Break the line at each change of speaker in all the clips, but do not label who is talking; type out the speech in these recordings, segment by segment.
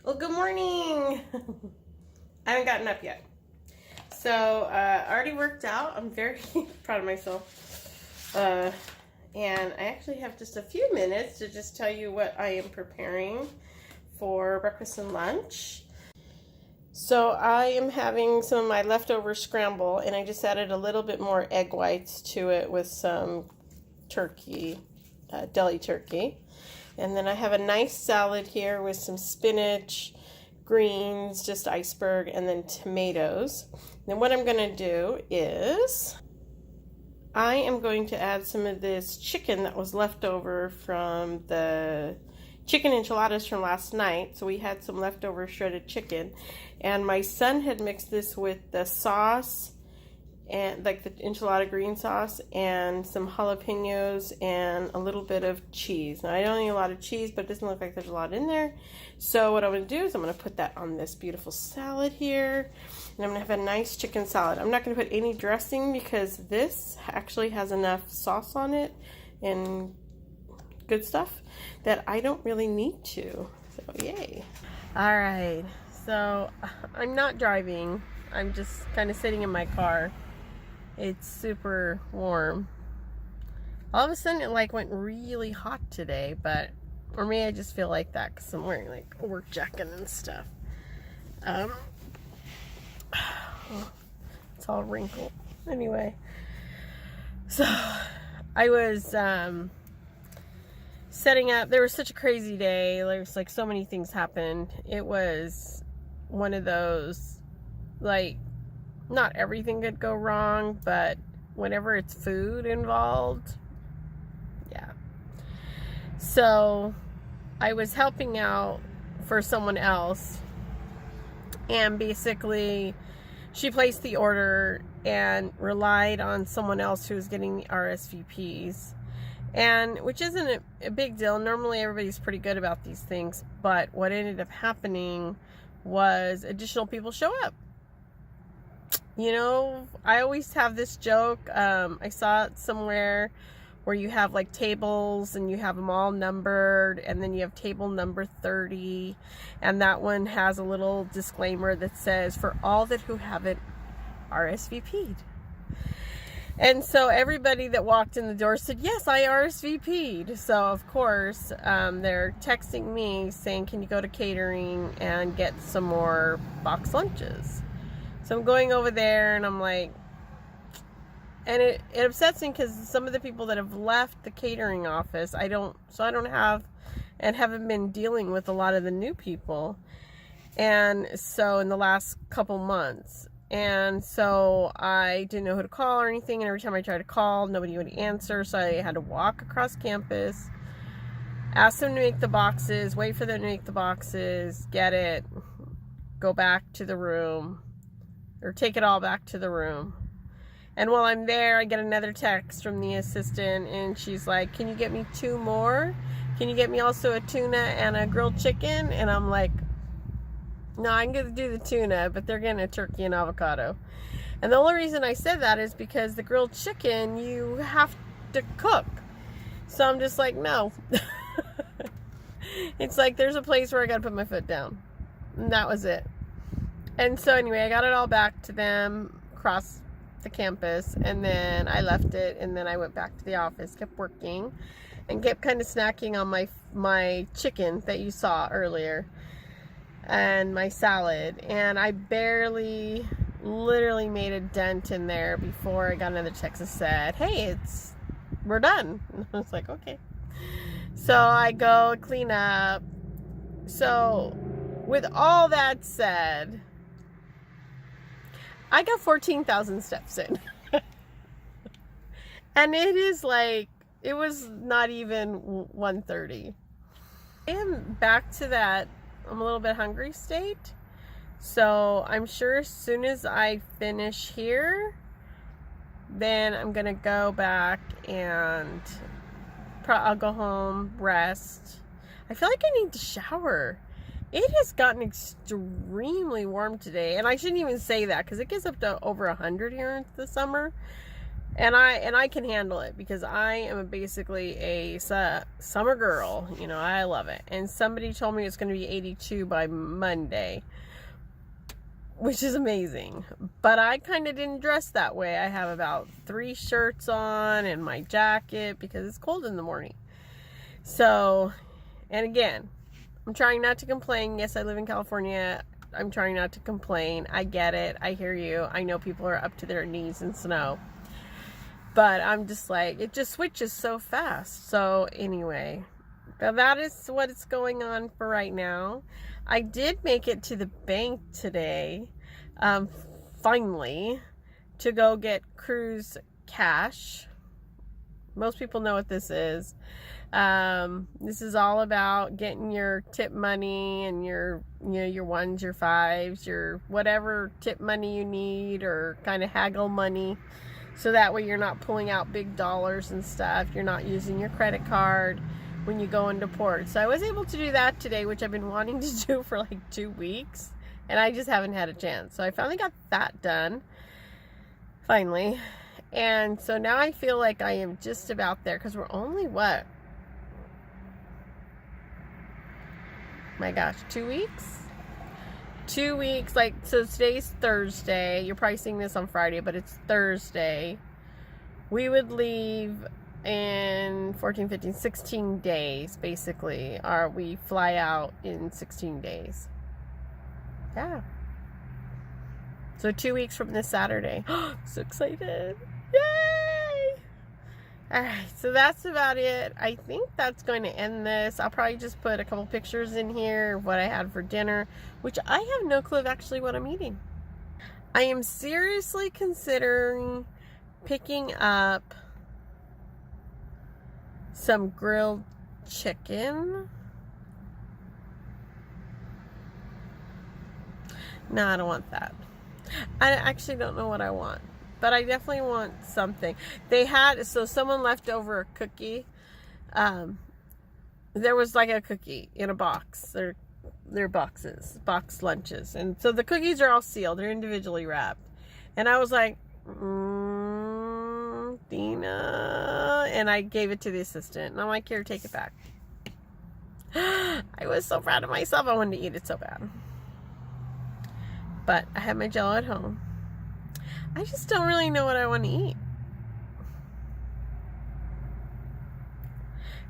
Well, good morning. I haven't gotten up yet. So, already worked out. I'm very proud of myself. And I actually have just a few minutes to just tell you what I am preparing for breakfast and lunch. So I am having some of my leftover scramble, and I just added a little bit more egg whites to it with some turkey, deli turkey. And then I have a nice salad here with some spinach, greens, just iceberg, and then tomatoes. Then what I'm going to do is I am going to add some of this chicken that was left over from the chicken enchiladas from last night. So we had some leftover shredded chicken, and my son had mixed this with the sauce and like the enchilada green sauce and some jalapenos and a little bit of cheese. Now I don't need a lot of cheese, but it doesn't look like there's a lot in there. So what I'm going to do is I'm going to put that on this beautiful salad here, and I'm going to have a nice chicken salad. I'm not going to put any dressing because this actually has enough sauce on it and good stuff that I don't really need to. So yay. All right, so I'm not driving. I'm just kind of sitting in my car. It's super warm. All of a sudden it like went really hot today, but for me I just feel like that because I'm wearing like a work jacket and stuff. It's all wrinkled. Anyway, so I was setting up. There was such a crazy day. There was like so many things happened. It was one of those, like, not everything could go wrong, but whenever it's food involved, yeah. So I was helping out for someone else, and basically she placed the order and relied on someone else who was getting the RSVPs, and which isn't a big deal. Normally everybody's pretty good about these things, but what ended up happening was additional people show up. You know, I always have this joke. I saw it somewhere where you have like tables and you have them all numbered, and then you have table number 30, and that one has a little disclaimer that says, for all that who haven't RSVP'd. And so everybody that walked in the door said, yes, I RSVP'd. So of course, they're texting me saying, can you go to catering and get some more box lunches? So I'm going over there, and I'm like, and it upsets me because some of the people that have left the catering office, I don't have and haven't been dealing with a lot of the new people. And so in the last couple months, and so I didn't know who to call or anything. And every time I tried to call, nobody would answer. So I had to walk across campus, ask them to make the boxes, wait for them to make the boxes, get it, go back to the room, or take it all back to the room. And while I'm there, I get another text from the assistant, and she's like, can you get me 2 more? Can you get me also a tuna and a grilled chicken? And I'm like, no, I'm going to do the tuna, but they're getting a turkey and avocado. And the only reason I said that is because the grilled chicken, you have to cook. So I'm just like, no. It's like there's a place where I got to put my foot down. And that was it. And so anyway, I got it all back to them across the campus, and then I left it, and then I went back to the office, kept working, and kept kind of snacking on my chicken that you saw earlier, and my salad. And I literally made a dent in there before I got another text that said, hey, we're done. And I was like, okay. So I go clean up. So with all that said, I got 14,000 steps in. And it is like, it was not even 1:30. I am back to that, I'm a little bit hungry state. So I'm sure as soon as I finish here, then I'm going to go back and I'll go home, rest. I feel like I need to shower. It has gotten extremely warm today, and I shouldn't even say that because it gets up to over 100 here in the summer. And I can handle it because I am basically a summer girl. You know, I love it. And somebody told me it's going to be 82 by Monday, which is amazing. But I kind of didn't dress that way. I have about 3 shirts on and my jacket because it's cold in the morning. So, and again, I'm trying not to complain. Yes, I live in California. I'm trying not to complain. I get it. I hear you. I know people are up to their knees in snow. But I'm just like, it just switches so fast. So anyway, that is what's going on for right now. I did make it to the bank today, finally, to go get cruise cash. Most people know what this is. This is all about getting your tip money and your, you know, your 1s, your 5s, your whatever tip money you need, or kind of haggle money. So that way you're not pulling out big dollars and stuff. You're not using your credit card when you go into port. So I was able to do that today, which I've been wanting to do for like 2 weeks. And I just haven't had a chance. So I finally got that done. Finally. And so now I feel like I am just about there. Because we're only, what? My gosh, 2 weeks? 2 weeks, like, so today's Thursday. You're probably seeing this on Friday, but it's Thursday. We would leave in 14, 15, 16 days, basically. Or we fly out in 16 days. Yeah. So 2 weeks from this Saturday. So excited. Yay! Alright, so that's about it. I think that's going to end this. I'll probably just put a couple pictures in here of what I had for dinner, which I have no clue of actually what I'm eating. I am seriously considering picking up some grilled chicken. No, I don't want that. I actually don't know what I want. But I definitely want something. They had, so someone left over a cookie. There was like a cookie in a box. They're boxes, box lunches. And so the cookies are all sealed. They're individually wrapped. And I was like, Dina. And I gave it to the assistant. And I'm like, here, take it back. I was so proud of myself. I wanted to eat it so bad. But I have my Jello at home. I just don't really know what I want to eat.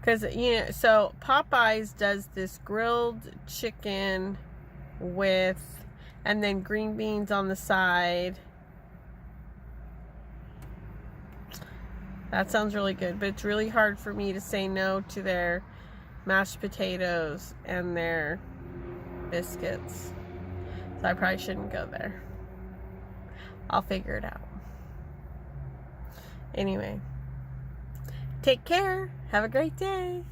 Because, you know, so Popeyes does this grilled chicken with, and then green beans on the side. That sounds really good, but it's really hard for me to say no to their mashed potatoes and their biscuits. So I probably shouldn't go there. I'll figure it out. Anyway, take care. Have a great day.